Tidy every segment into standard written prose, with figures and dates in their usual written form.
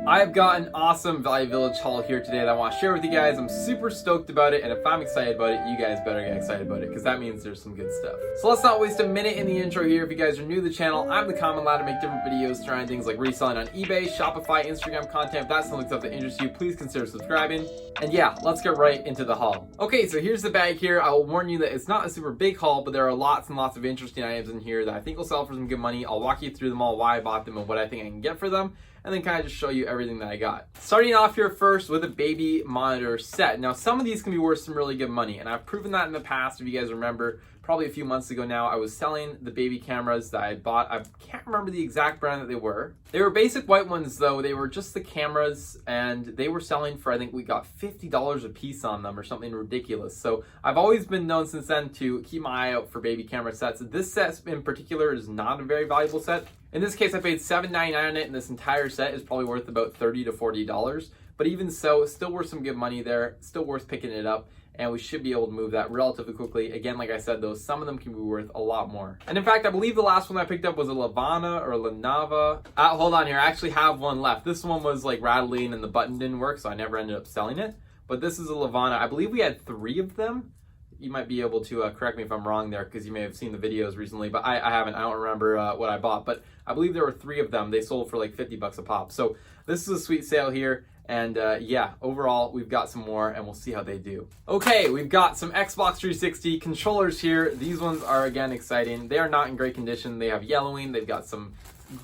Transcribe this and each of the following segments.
I've got an awesome Value Village haul here today that I want to share with you guys. I'm super stoked about it, and if I'm excited about it, you guys better get excited about it, because that means there's some good stuff. So let's not waste a minute in the intro here. If you guys are new to the channel, I'm the Commonlad. I make different videos trying things like reselling on eBay, Shopify, Instagram content. If that's something that interests you, please consider subscribing. And yeah, let's get right into the haul. Okay, so here's the bag here. I will warn you that it's not a super big haul, but there are lots and lots of interesting items in here that I think will sell for some good money. I'll walk you through them all, why I bought them and what I think I can get for them, and then kind of just show you everything that I got. Starting off here first with a baby monitor set. Now, some of these can be worth some really good money, and I've proven that in the past. If you guys remember, probably a few months ago now, I was selling the baby cameras that I bought. I can't remember the exact brand that they were. They were basic white ones though. They were just the cameras, and they were selling for, I think we got $50 a piece on them or something ridiculous. So I've always been known since then to keep my eye out for baby camera sets. This set in particular is not a very valuable set. In this case, I paid $7.99 on it, and this entire set is probably worth about $30 to $40. But even so, it's still worth some good money there, still worth picking it up, and we should be able to move that relatively quickly. Again, like I said, though, some of them can be worth a lot more. And in fact, I believe the last one I picked up was a Lavana or Lanava. Hold on here, I actually have one left. This one was like rattling and the button didn't work, so I never ended up selling it. But this is a Lavana. I believe we had 3 of them. You might be able to correct me if I'm wrong there, because you may have seen the videos recently, but I haven't. I don't remember what I bought, but I believe there were 3 of them. They sold for like $50 a pop. So this is a sweet sale here. And yeah, overall, we've got some more, and we'll see how they do. Okay, we've got some Xbox 360 controllers here. These ones are, again, exciting. They are not in great condition. They have yellowing. They've got some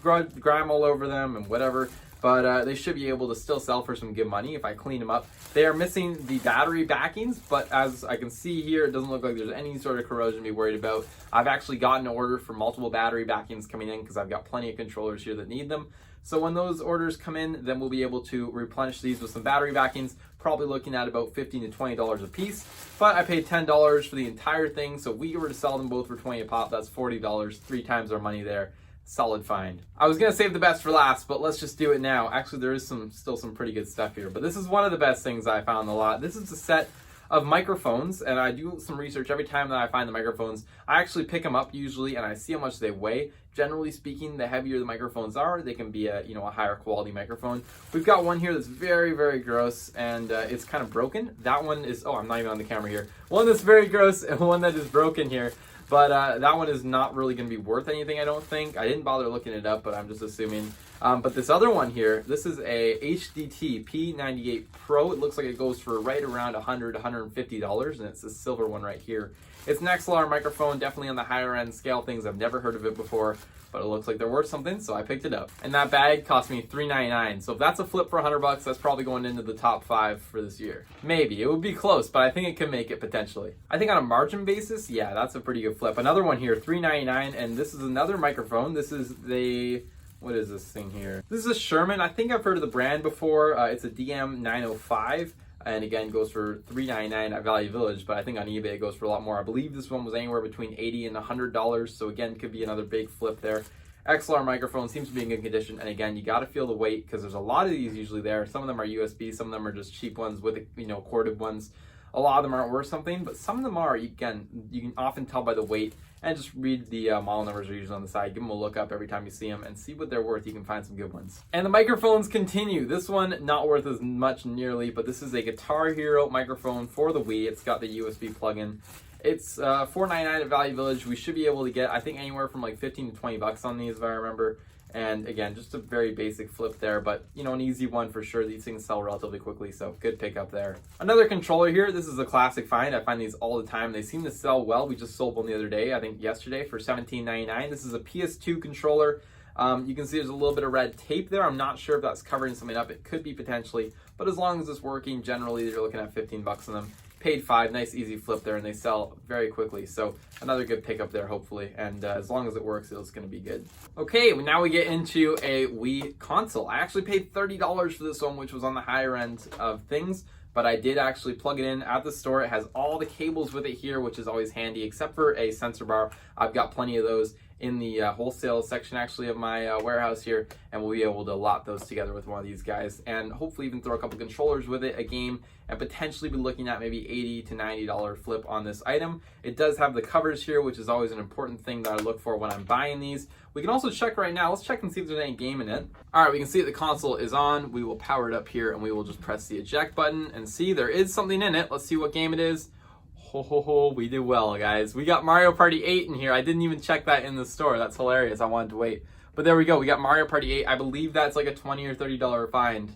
grime all over them and whatever. But they should be able to still sell for some good money if I clean them up. They are missing the battery backings, but as I can see here, it doesn't look like there's any sort of corrosion to be worried about. I've actually gotten an order for multiple battery backings coming in because I've got plenty of controllers here that need them. So when those orders come in, then we'll be able to replenish these with some battery backings, probably looking at about $15 to $20 a piece. But I paid $10 for the entire thing, so if we were to sell them both for $20 a pop, that's $40, 3 times our money there. Solid find. I was gonna save the best for last, but let's just do it now. Actually, there is still some pretty good stuff here, but this is one of the best things I found a lot. This is a set of microphones, and I do some research every time that I find the microphones. I actually pick them up usually, and I see how much they weigh. Generally speaking, the heavier the microphones are, they can be a higher quality microphone. We've got one here that's very, very gross, and it's kind of broken. That one is, oh, I'm not even on the camera here. One that's very gross and one that is broken here. But that one is not really going to be worth anything, I don't think. I didn't bother looking it up, but I'm just assuming. But this other one here, this is a HDT P98 Pro. It looks like it goes for right around $100 to $150, and it's this silver one right here. It's an XLR microphone, definitely on the higher end scale things. I've never heard of it before, but it looks like they're worth something, so I picked it up. And that bag cost me $3.99, so if that's a flip for $100, that's probably going into the top 5 for this year. Maybe, it would be close, but I think it can make it potentially. I think on a margin basis, yeah, that's a pretty good flip. Another one here, $3.99, and this is another microphone. This is the, what is this thing here? This is a Sherman. I think I've heard of the brand before. It's a DM905. And again, goes for $3.99 at Value Village, but I think on eBay it goes for a lot more. I believe this one was anywhere between $80 and $100, so again, could be another big flip there. XLR microphone seems to be in good condition, and again, you got to feel the weight because there's a lot of these usually there. Some of them are USB, some of them are just cheap ones with corded ones. A lot of them aren't worth something, but some of them are. Again, you can often tell by the weight, and just read the model numbers are usually on the side. Give them a look up every time you see them and see what they're worth. You can find some good ones. And the microphones continue. This one not worth as much nearly, but this is a Guitar Hero microphone for the Wii. It's got the USB plug-in. It's $4.99 at Value Village. We should be able to get, I think, anywhere from like $15 to $20 on these if I remember. And again, just a very basic flip there, but an easy one for sure. These things sell relatively quickly, so good pickup there. Another controller here. This is a classic find. I find these all the time. They seem to sell well. We just sold one the other day, I think yesterday, for $17.99. This is a PS2 controller. You can see there's a little bit of red tape there. I'm not sure if that's covering something up. It could be potentially, but as long as it's working, generally you're looking at $15 on them. Paid $5, nice easy flip there, and they sell very quickly. So another good pickup there, hopefully. And as long as it works, it's going to be good. Okay, well, now we get into a Wii console. I actually paid $30 for this one, which was on the higher end of things, but I did actually plug it in at the store. It has all the cables with it here, which is always handy, except for a sensor bar. I've got plenty of those. in the wholesale section actually of my warehouse here, and we'll be able to lot those together with one of these guys, and hopefully even throw a couple controllers with it, a game, and potentially be looking at maybe $80 to $90 flip on this item. It does have the covers here, which is always an important thing that I look for when I'm buying these. We can also check right now. Let's check and see if there's any game in it. All right, we can see that the console is on. We will power it up here, and we will just press the eject button and see there is something in it. Let's see what game it is. Ho ho ho, we did well, guys. We got Mario Party 8 in here. I didn't even check that in the store. That's hilarious. I wanted to wait. But there we go. We got Mario Party 8. I believe that's like a $20 or $30 find.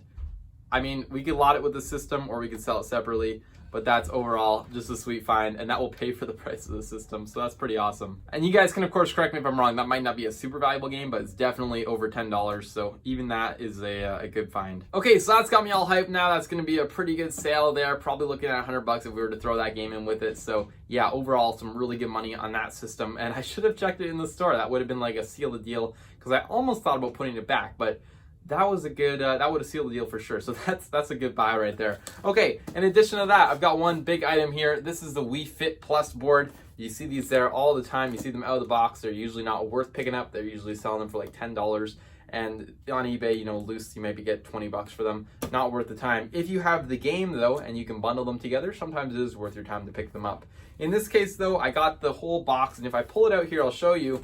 I mean, we could lot it with the system or we could sell it separately, but that's overall just a sweet find, and that will pay for the price of the system, so that's pretty awesome. And you guys can, of course, correct me if I'm wrong. That might not be a super valuable game, but it's definitely over $10, so even that is a good find. Okay, so that's got me all hyped now. That's going to be a pretty good sale there, probably looking at $100 if we were to throw that game in with it. So yeah, overall, some really good money on that system, and I should have checked it in the store. That would have been like a seal the deal, because I almost thought about putting it back, but that was a good, that would have sealed the deal for sure. So that's a good buy right there. Okay, in addition to that, I've got one big item here. This is the Wii Fit Plus board. You see these there all the time. You see them out of the box. They're usually not worth picking up. They're usually selling them for like $10. And on eBay, you know, loose, you maybe get $20 for them. Not worth the time. If you have the game though, and you can bundle them together, sometimes it is worth your time to pick them up. In this case though, I got the whole box, and if I pull it out here, I'll show you.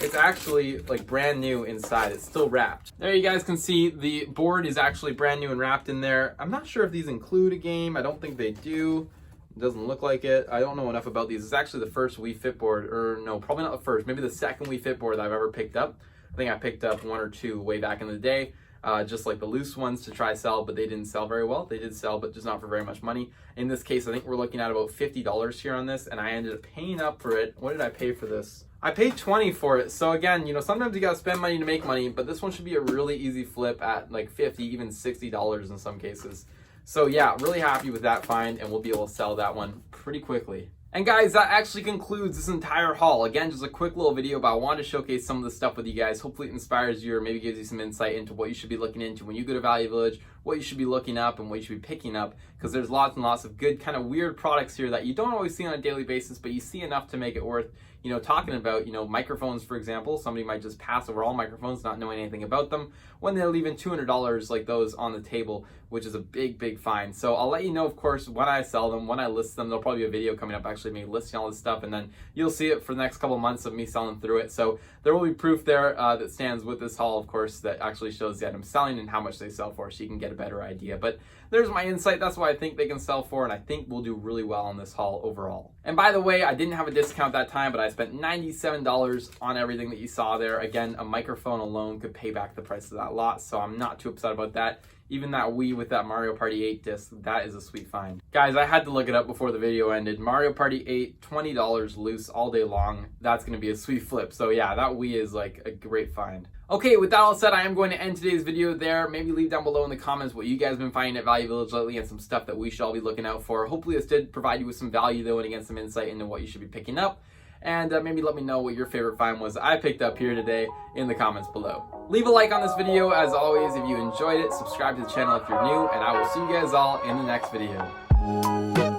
It's actually like brand new inside. It's still wrapped. There you guys can see the board is actually brand new and wrapped in there. I'm not sure if these include a game. I don't think they do. It doesn't look like it. I don't know enough about these. It's actually the first Wii Fit board, or no, probably not the first. Maybe the second Wii Fit board that I've ever picked up. I think I picked up one or two way back in the day. Just like the loose ones to try sell, but they didn't sell very well. They did sell, but just not for very much money. In this case, I think we're looking at about $50 here on this, and I ended up paying up for it. What did I pay for this? I paid $20 for it. So again, you know, sometimes you gotta spend money to make money, but this one should be a really easy flip at like $50, even $60 in some cases. So yeah, really happy with that find, and we'll be able to sell that one pretty quickly. And guys, that actually concludes this entire haul. Again, just a quick little video, but I wanted to showcase some of the stuff with you guys. Hopefully it inspires you or maybe gives you some insight into what you should be looking into when you go to Value Village, what you should be looking up and what you should be picking up, because there's lots and lots of good kind of weird products here that you don't always see on a daily basis, but you see enough to make it worth, you know, talking about. You know, microphones, for example. Somebody might just pass over all microphones, not knowing anything about them, when they're leaving $200 like those on the table, which is a big, big find. So I'll let you know, of course, when I sell them, when I list them. There'll probably be a video coming up actually me listing all this stuff, and then you'll see it for the next couple months of me selling through it. So there will be proof there that stands with this haul, of course, that actually shows the item selling and how much they sell for, so you can get a better idea. But there's my insight. That's what I think they can sell for, and I think we'll do really well on this haul overall. And by the way, I didn't have a discount that time, but I spent $97 on everything that you saw there. Again, a microphone alone could pay back the price of that lot, so I'm not too upset about that. Even that Wii with that Mario Party 8 disc, that is a sweet find. Guys, I had to look it up before the video ended. Mario Party 8, $20 loose all day long. That's gonna be a sweet flip. So yeah, that Wii is like a great find. Okay, with that all said, I am going to end today's video there. Maybe leave down below in the comments what you guys have been finding at Value Village lately and some stuff that we should all be looking out for. Hopefully this did provide you with some value though, and again, some insight into what you should be picking up. And maybe let me know what your favorite find was I picked up here today in the comments below. Leave a like on this video as always if you enjoyed it. Subscribe to the channel if you're new, and I will see you guys all in the next video.